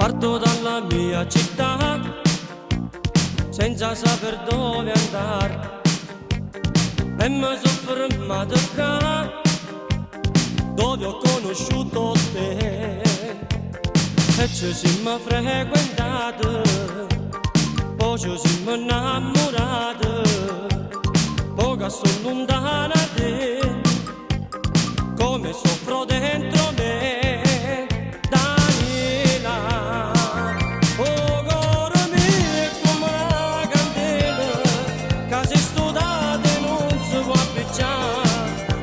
Parto dalla mia città senza saper dove andare e mi sono fermato qua dove ho conosciuto te e ci siamo frequentati, poi ci siamo innamorati, poi che sono lontana da te, come soffro dentro me.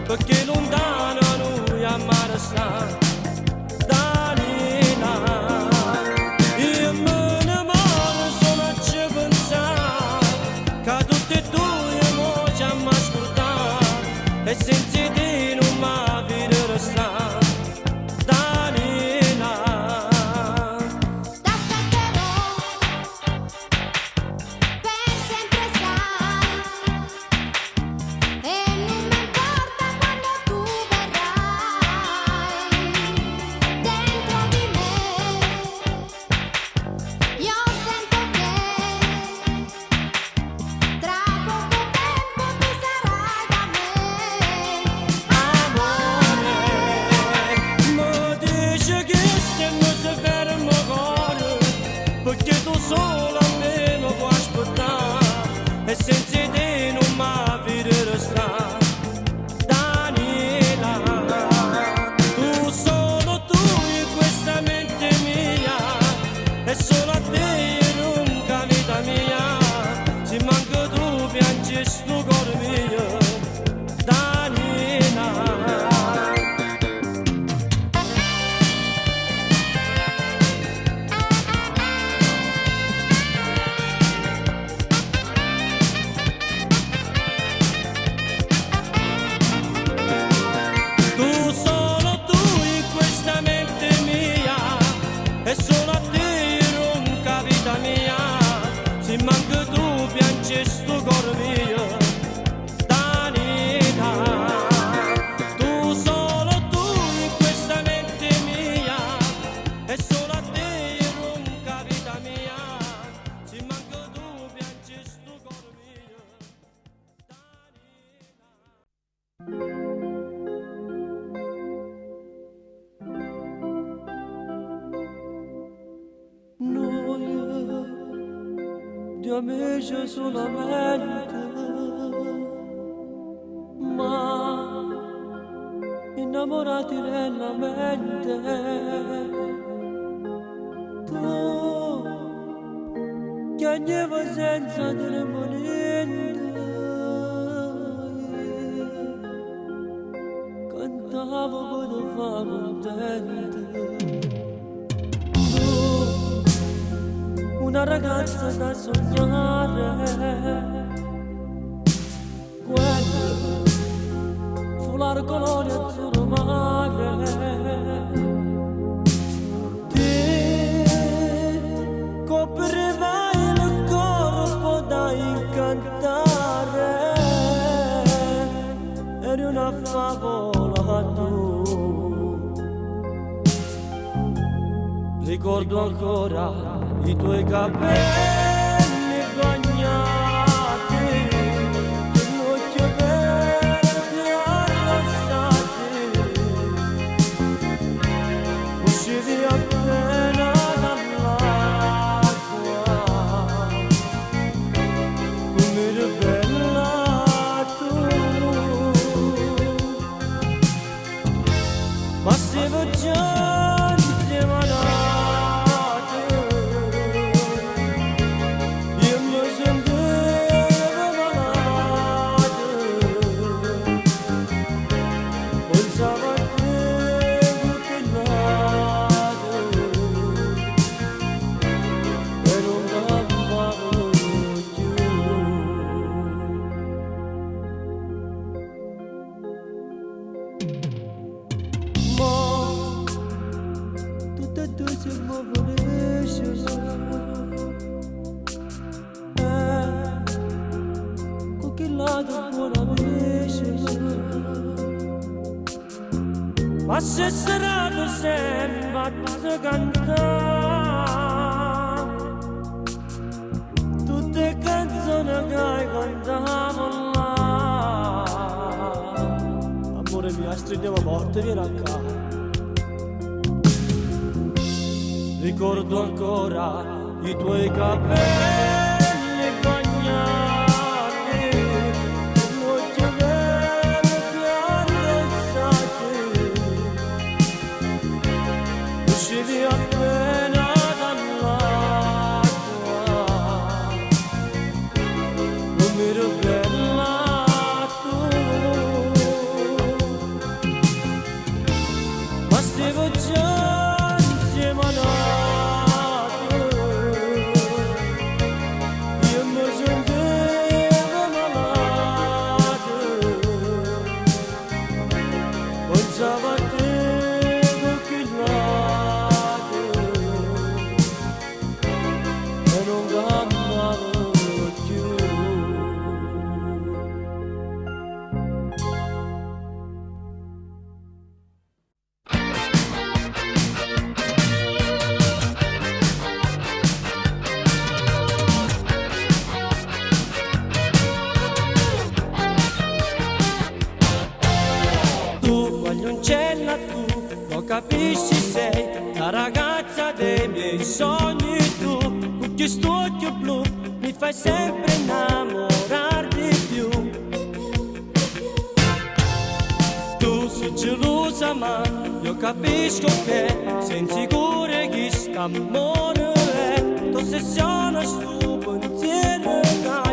Perché lontano noi a mare sta Dalila, io me ne moro solo a ci pensare che tutti e due mo ci hanno ascoltato e senza te non mi vedo restare perché tu solo a me lo puoi aspettare e senza te non mi vedo restare Daniela, tu solo tu in questa mente mia e solo a te nunca vita mia se manca tu piangi sto cuore mio Daniela. E solo a te ronca vita mia, se manca tu piangi sto cuore mio, Danita. Tu solo tu in questa mente mia, e solo a te ronca vita mia, se manca tu piangi sto cuore mio, Danita. Di amici solamente, ma innamorati nella mente. Tu piangevo senza dire niente, cantavo per te fare contento. Una ragazza da sognare, quella fu la colonia azzurro mare. Te copriva il corpo da incantare, eri una favola tu. Ricordo ancora i tuoi capelli bagnati, che noci verdi arrossati, uscivi appena dall'acqua, come eri bella tu, ma siamo già insieme a noi. Ma se sarà sempre a cantare tutte canzoni che hai cantato là. Amore mio, stringiamo forte, vieni a casa. Ricordo ancora i tuoi capelli bagnati, l'occhio verde che arrossati, uscivi appena dall'acqua, non mi rivela tu, ma stiamo già insieme a noi. Capisci, sei la ragazza dei miei sogni, tu con questo occhio blu mi fai sempre innamorare di più. Tu sei gelosa ma io capisco che sei insicura che st'amore è t'ossessiona sto pensiero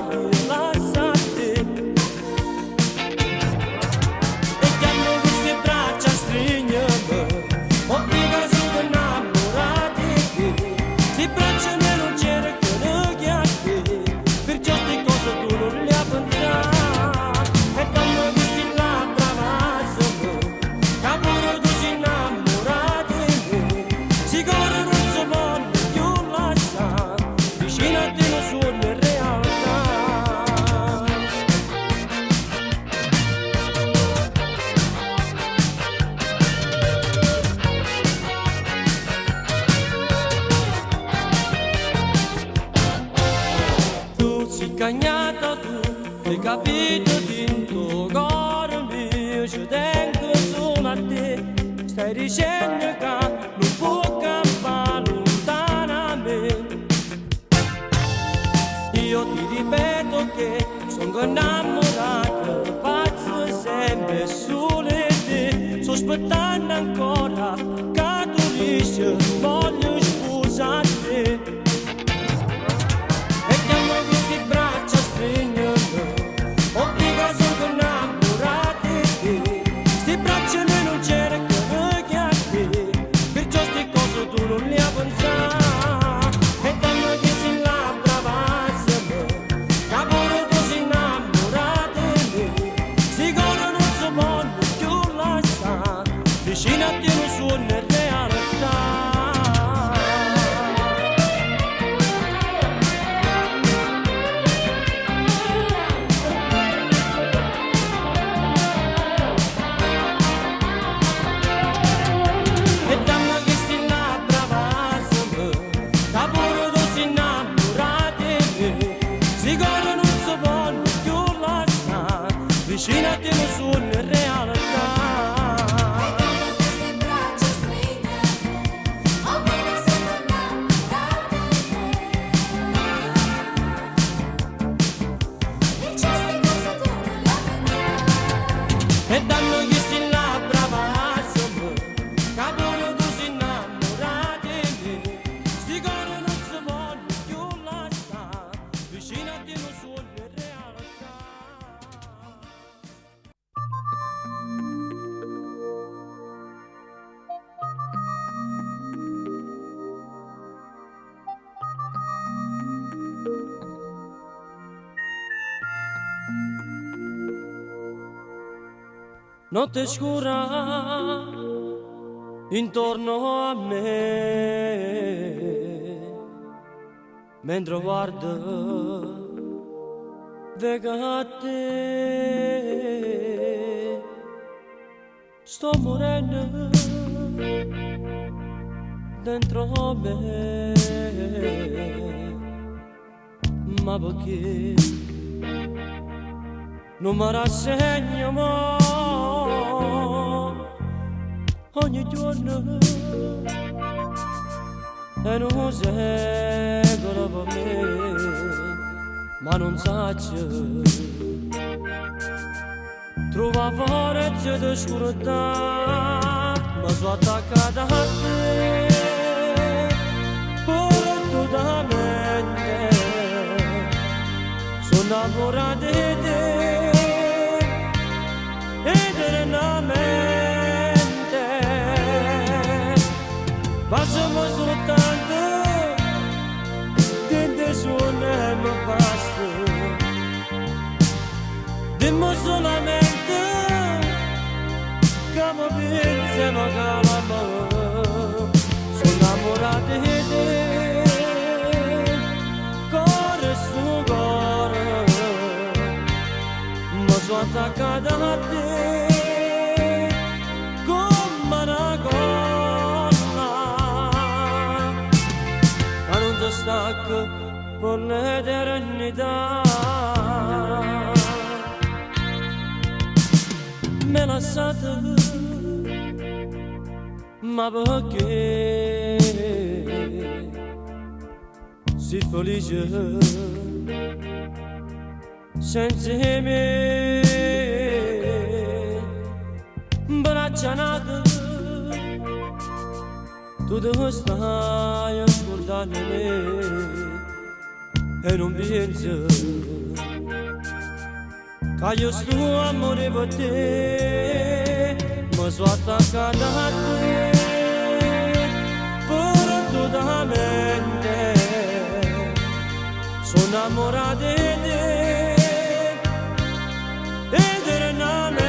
che lascia te. E che hanno queste braccia strignano, cagnata tu, hai capito dentro cuore mio, ci tengo solo a te, stai dicendo che non può campare lontano a me. Io ti ripeto che sono innamorato, pazzo sempre solo di te, sto aspettando ancora che tu dici voglio sposarti. Vicino a te non suona realtà. E dammi questi labbra vasame, che pure tu sei innamorata di me, sicuro non si può più lasciare, vicino a te non suona realtà. E danno gli sti labbra vasame, che pure tu sei innamorata di me, sicuro non si vuole più lasciare, vicino a te non suona realtà. Notte scura intorno a me, mentre guardo vega a te, sto morendo dentro me, ma perché non mi rassegno mai ogni giorno e non seguo per me, ma non saccio trova forza di scurtà, ma sono attaccata a te totalmente, sono innamorata di te eternamente, passiamo soltanto che te suona e mi basta, dimmi solamente che mi pensi ma calma, sono innamorata di te, cuore su cuore, ma sono attaccata a te come una colla, ma non ti stacco per l'eternità. Me lasciate, ma perché si felice senza me, braccia nate, tu dove stai a scordare me e non pensi che io sto amore per te, ma sono attaccata a te per totalmente, sono innamorata di te eternamente,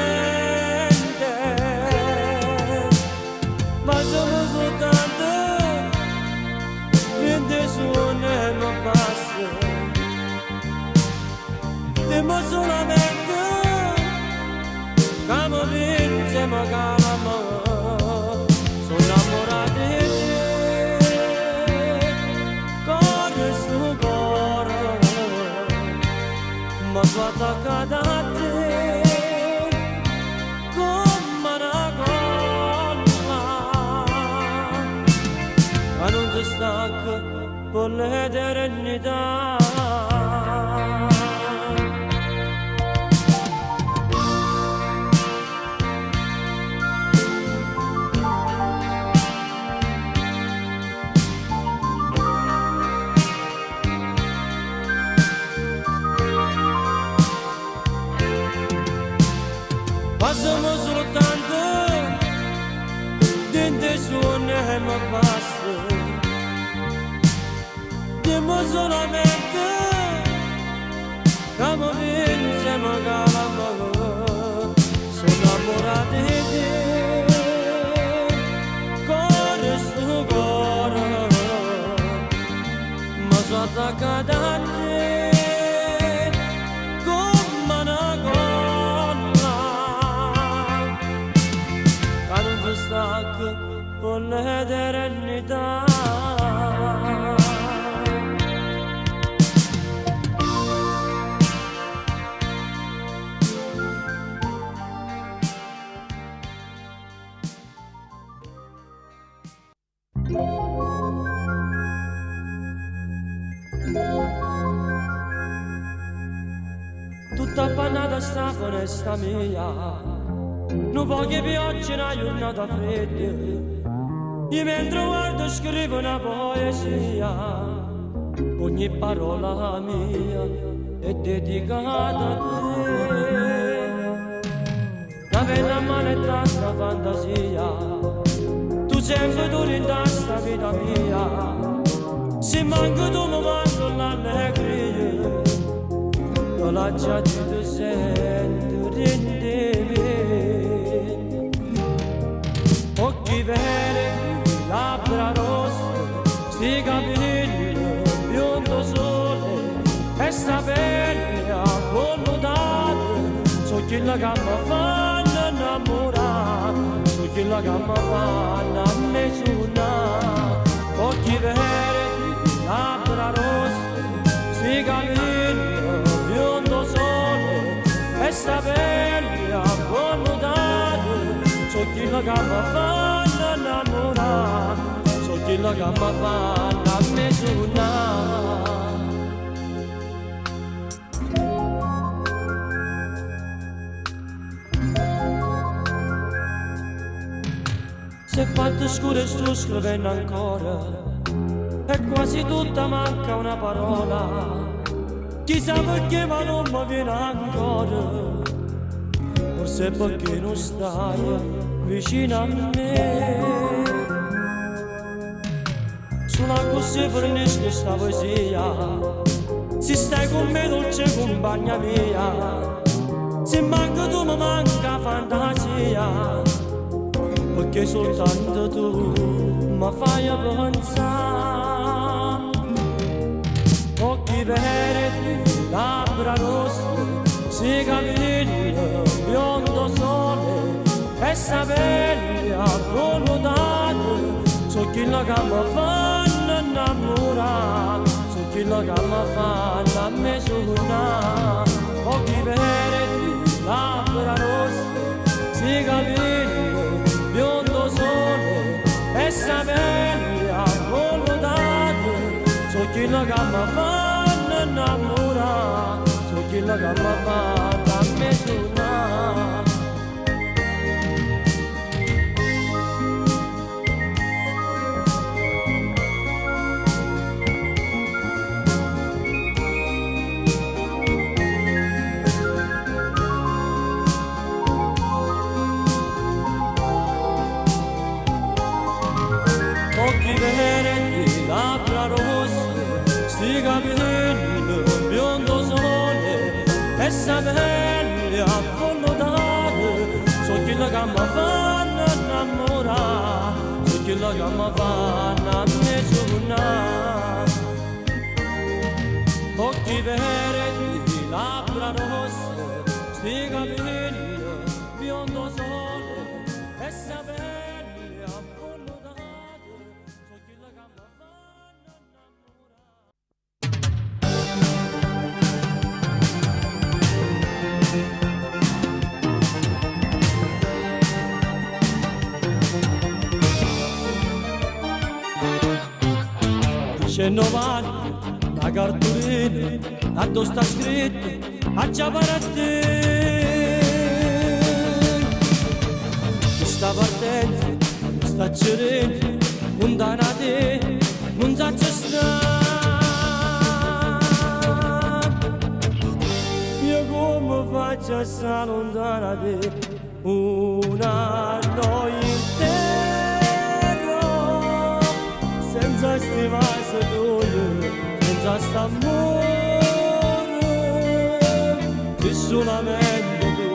ma sono soltanto in te suona e non basta, dimmi solamente come vince ma calma, sono innamorata di te, cuore su cuore, ma sono attaccata a te come una colla, ma non ti stacco per l'eternità. Passiamo soltanto dentro suona e mi basta, dimmi solamente che mi vince ma calma, sono innamorata di te, cuore su cuore, ma sono attaccata a te come una colla, stacco per l'eternità. Tutta appannata sta foresta mia, non poche piogge, una giornata fredda, io mentre guardo scrivo una poesia, ogni parola mia è dedicata a te, da bella maledetta fantasia, tu sempre tu in sta vita mia, se manco tu mi mando l'allegria, non la già ti sento rende me, occhi veri, labbra rosse, sti capelli, biondo sole, e sta pelle avvolutata, so chi la che mi fanno innamorare, so chi la che mi fanno a me suonare. so chi la gamma fa innamorare, so chi la gamma fa la mesuna. Se fatto scuro e sto scrivendo ancora, e quasi tutta manca una parola. Chissà perché ma non mi viene ancora, forse perché non stai vicino a me. Sulla così fornisco questa poesia, se stai con me dolce compagna mia, se manca tu mi manca fantasia, perché soltanto tu mi fai pensare. Occhi verdi, labbra rosse, si capelli, biondo sole, e sapelli accolodate, so chi la gamma fanno innamorare, so chi la gamma fanno a me suonare. Occhi verdi, labbra rosse, si capelli, biondo sole, e sapelli accolodate, so chi la gamma fanno innamorare, so chi la gamma fanno a me suonare. Occhi verdi, labbra rosse, sti capelli, biondo sole, e sapelli accollodate, so chi la gamma fanno innamorare, so chi la gamma fanno a me suonare. Occhi verdi, labbra rosse, sti capelli, biondo sole, e sapelli accollodate. Dice Novani, la cartolina, a dove sta scritto, a già per te. Questa partenza, sta cerendo, non da te, non sa c'è sta. Io come faccio a stare lontana da te, un anno intero, senza stivare tuoi, senza st'amore, che solamente tu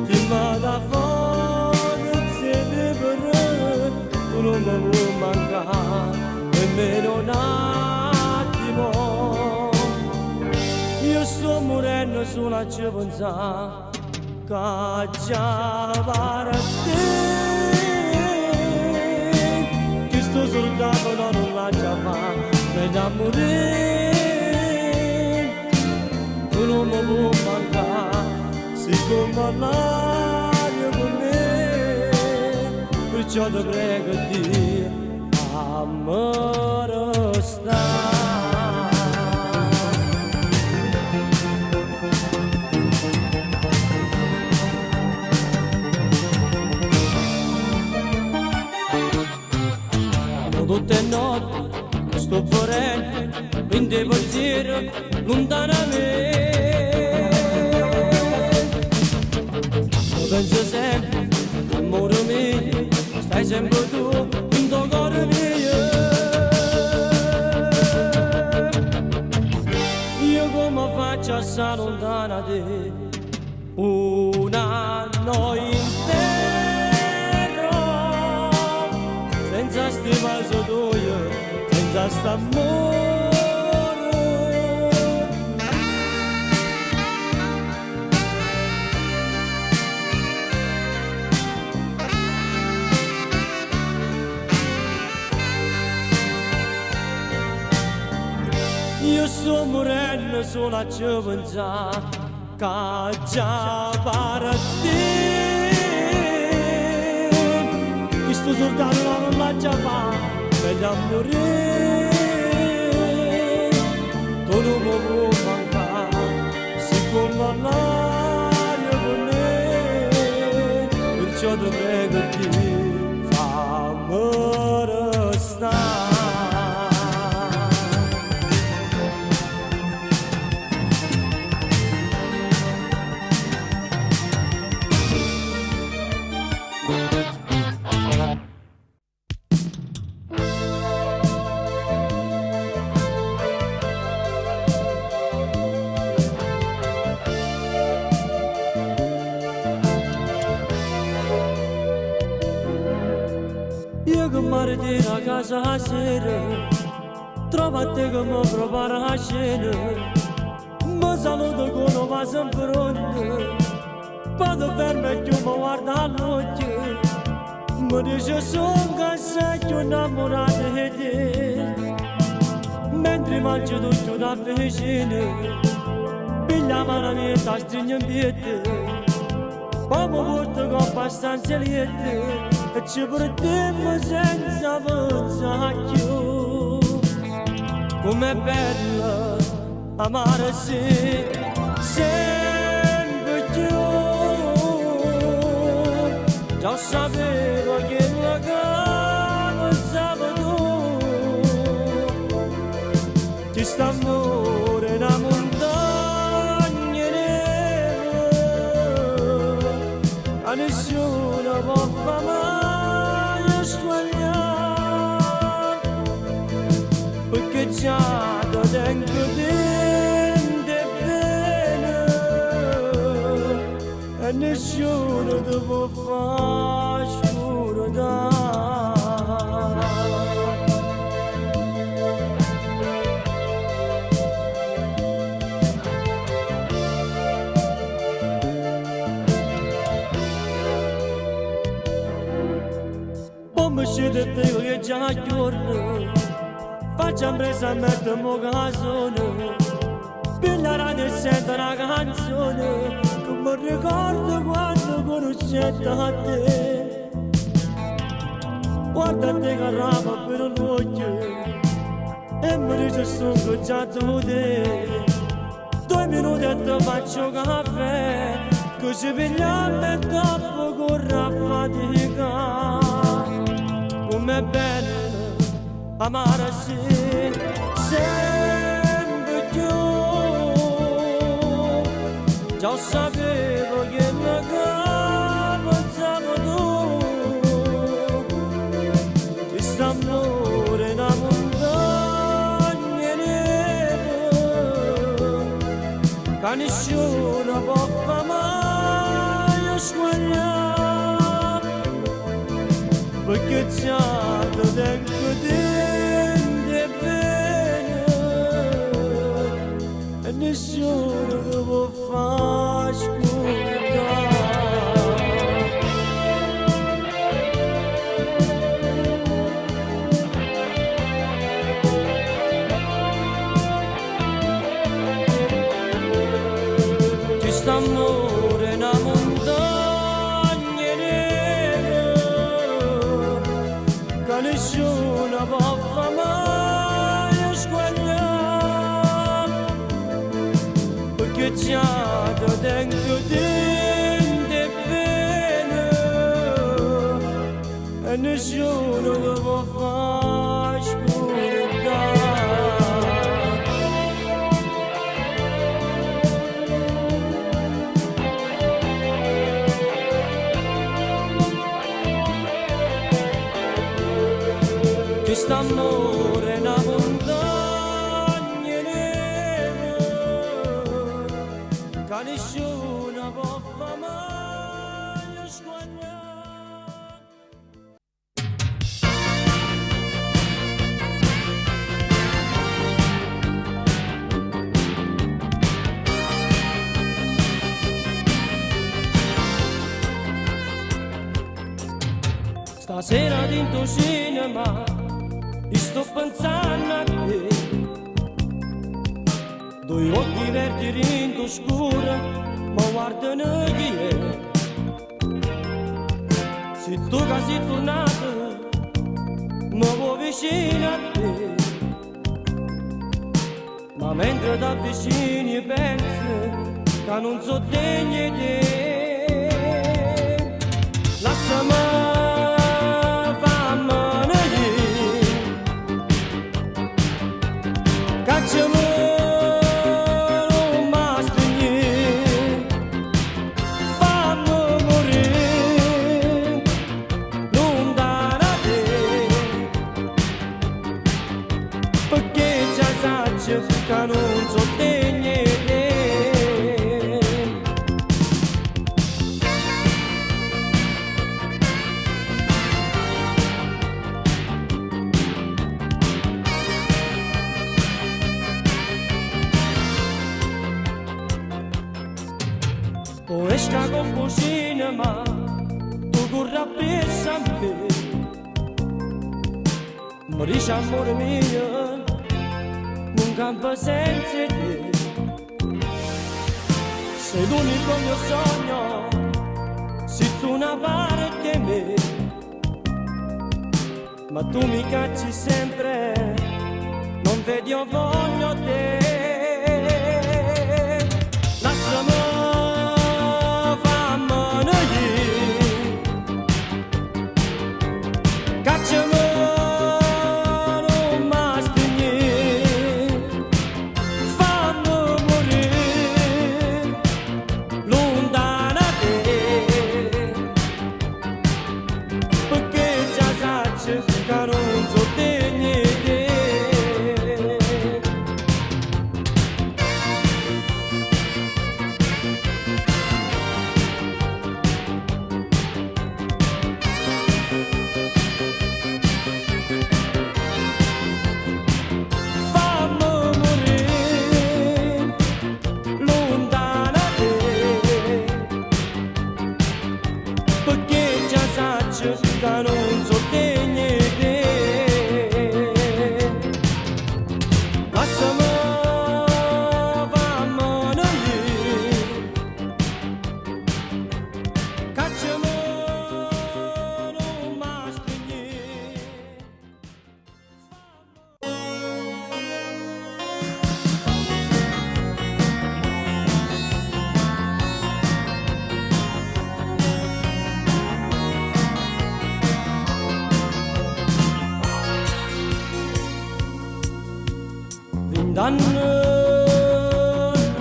ti manda forza di per tu non mi vuoi mancare nemmeno un attimo. Io sto morendo solo a ci pensare che già per te, che sto soldato non la già fa, me da morire, tu non mi vuoi mancare, siccome l'aria con me, perciò ti prego Dio, fammi restare. Tutte notti sto vorrendo in dei pensieri lontano da me. Lo penso sempre, amore mio, stai sempre tu in tuo cuore mio. Io come faccio a stare lontano da te un anno intero, senza stima tuo, senza st'amore. Io sto morendo solo a ci pensare che già per te, sultanul non la giava per l'amore tu non mi puoi mancare siccome l'aria con me perciò ti prego di fammi restare. Io che marito a casa a sera trovo a te che mi prepara a cena mi saluto con un vaso in fronte vado fermo e più mi guarda all'occhio mi dice sono cassato innamorato di te mentre mangio tutto da vicino piglia mano mia e sta stringe in piede poi mi porto con abbastanza liete e ci perdiamo senza pensare più com'è bella amarsi sempre più già sapevo che la cama pensavo tu ti sta amore in una montagna nera a nessuno può fare mai sbagliare perché già da dentro tende bene e nessuno ti può far scordare. Come scende te che già giorno facciamo presa a mettermi canzone per la radio sento una canzone che mi ricordo quando conoscete a te guarda te che rapa per l'occhio e mi dice sono già tu te 2 minuti e ti faccio caffè così pigliamo e dopo corre a fatica com'è bello amarsi sempre più già sapevo che la cama pensavo tu ti sta amore in una montagna nera che nessuno può fare mai sbagliare perché già da dentro tende bene e nessuno ti può far scordare. Ti sta amore in una montagna nera che nessuno può fare mai sbagliare perché già da dentro tende bene e nessuno ti può far scordare. Quest'amore è una montagna nera che nessuno può fare mai sbagliare. Stasera dentro cinema sto pensando a te 2 occhi verdi rindo scuro ma guardano chi è Se tu che sei tornato, mi vuoi vicino a te. Ma mentre ti avvicini pensi che non so degno di te. Lasciami, fammene io, cacciami, non mi spegnere, fammi morire, lontano da te, perché già sai che non so degno di te. O esca con cucina ma tu corra pensa a me. Mi dice amore mio, non campa senza te. Sei l'unico mio sogno, sei tu una parte di me. Ma tu mi cacci sempre, non vedi io voglio te. Lasciami, fammene io, cacciami, non mi spegnere, fammi morire, lontano da te, perché già sai che non so degno di te. Fammi morire, lontano da te, perché già sai che non so degno di te. Lasciami, fammene io, cacciami, non mi spegnere. Vent'anni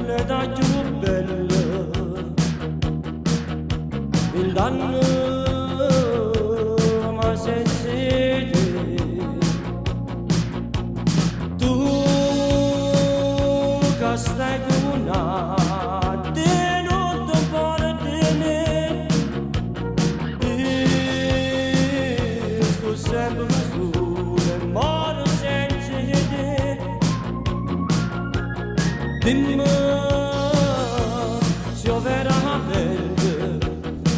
l'età più bella, vent'anni ma senza te. Tu che stai con te non ti pare di me. Io sto sempre solo e muore senza te. Dimmi se io veramente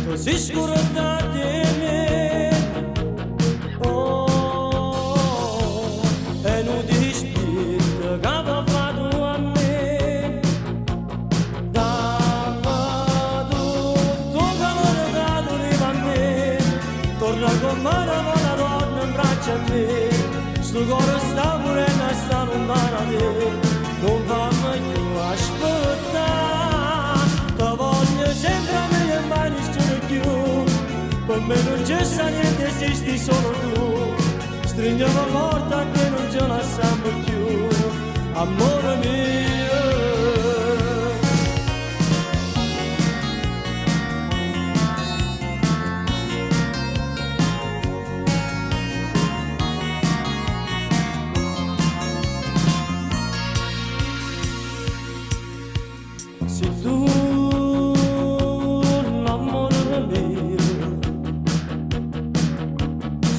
così scordata di me. Oh, e non ti spirito che avevo fatto a me. Dammi tutto che mi dato arriva a me. Torna con me la donna in braccio a me. Sto cuore sta morendo e sta lontano da te. Non fammi più aspettare, ti voglio sempre a me e mai nessuno più. Per me non c'è niente, esisti solo tu. Stringiamo forte che non ce la lasciamo più, amore mio. Se tu l'amore mio,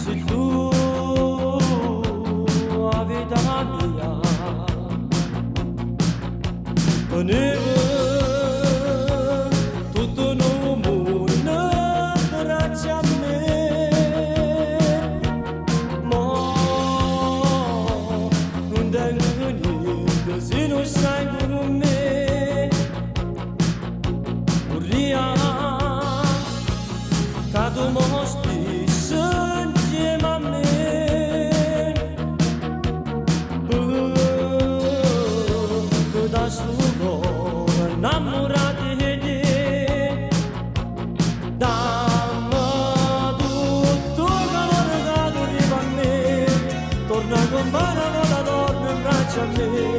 se tu la vita mia, venevo tutto il mondo grazie a me. Ma non tengo niente se non stai con me. Che tu mi torna con mano da dorme in braccio a me,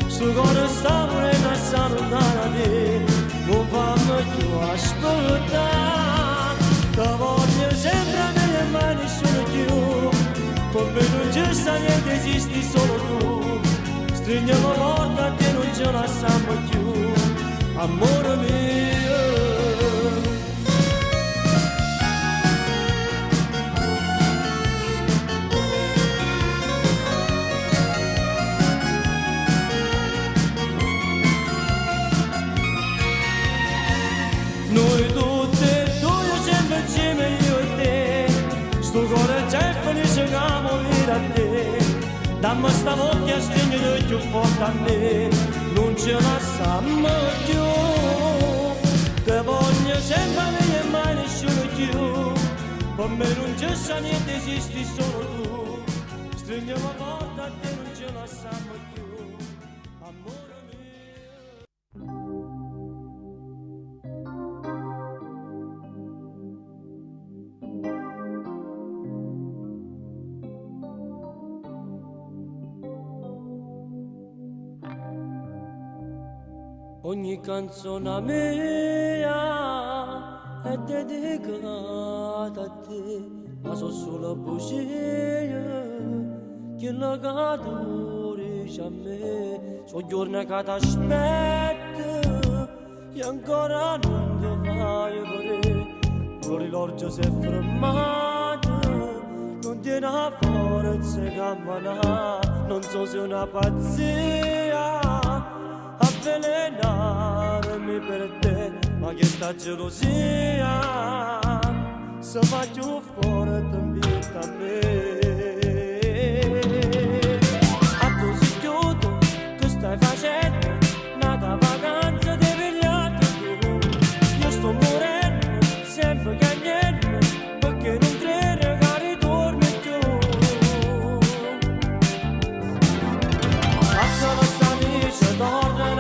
sto cuore sta morendo e sta lontano da te, non fammi più aspettare, ti voglio sempre nelle mani sono più, con me non c'è sta niente, esisti solo tu, stringiamo forte a te non ce la stiamo più, amore mio. Noi tutti e due sempre insieme io e te, sto cuore già è felice che morire a te, dammi sta voglia stringere più forte a me, non ce la stiamo più, te voglio sempre bene e mai nessuno più, per me non c'è sta niente, esisti solo tu, stringiamo forte a te non ce la stiamo più, amore mio. Ogni canzone mia è dedicata a te, ma so solo bugie che la cadurisce a me. So giorni che ti aspetto e ancora non ti fai vedere, pure l'orgio si è fermato, non tiene la forza che ammana, non so se è una pazzia avvelenarmi per te, ma che sta gelosia se fa più forte in vita a me. A tu si chiudo, che stai facendo? Nata vacanza di pigliato tu, io sto morendo, sempre cagnendo, perché non credo che ritorni più. Passa questa amici, torna.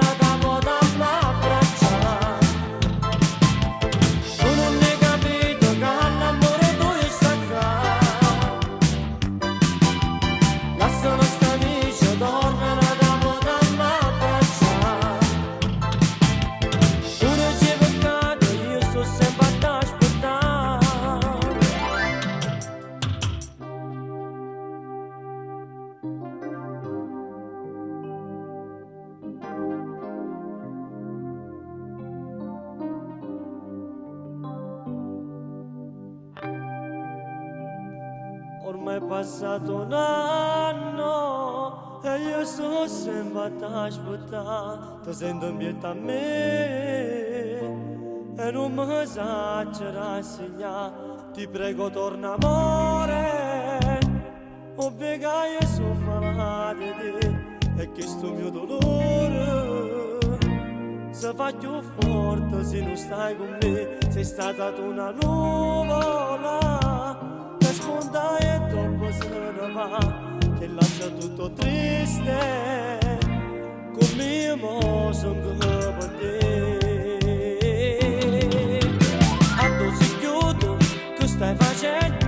Ormai è passato un anno e io sto sempre a aspettare, ti sento in pietà a me e non mi saggio rassegnare, ti prego torna amore, ovvio che io sono malato di te e che sto mio dolore si fa più forte se non stai con me, sei stata tu una nuvola spunta e dopo se ne va, che lascia tutto triste, come io sono per te. A tu si chiudo, che stai facendo?